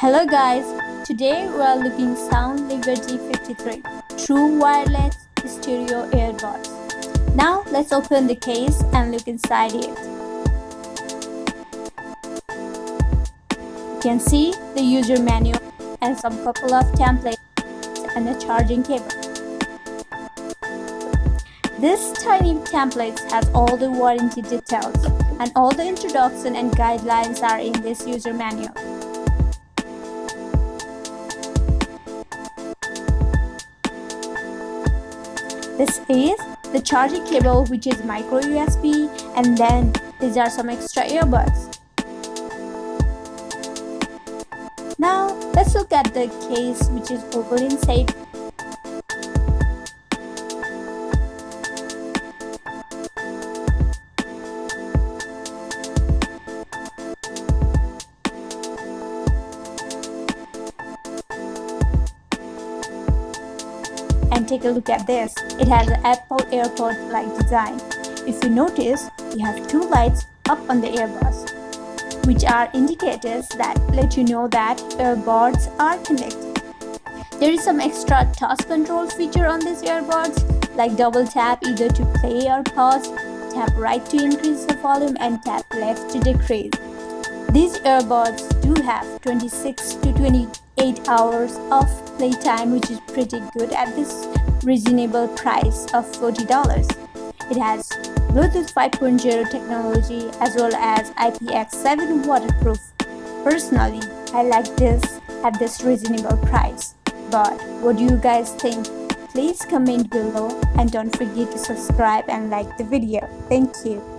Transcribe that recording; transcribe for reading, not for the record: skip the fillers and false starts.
Hello guys, today we are looking Sound Liberty 53 True Wireless Stereo Earbuds. Now let's open the case and look inside it. You can see the user manual and some couple of templates and a charging cable. This tiny template has all the warranty details and all the introduction and guidelines are in this user manual. This is the charging cable, which is micro USB, and then these are some extra earbuds. Now let's look at the case, which is oval in shape. And take a look at this. It has an Apple AirPod-like design. If you notice, you have two lights up on the earbuds, which are indicators that let you know that earbuds are connected. There is some extra touch control feature on these earbuds, like double tap either to play or pause, tap right to increase the volume, and tap left to decrease. These earbuds do have 26 to 28 hours of playtime, which is pretty good at this reasonable price of $40. It has Bluetooth 5.0 technology as well as IPX7 waterproof. Personally, I like this at this reasonable price. But what do you guys think? Please comment below and don't forget to subscribe and like the video. Thank you.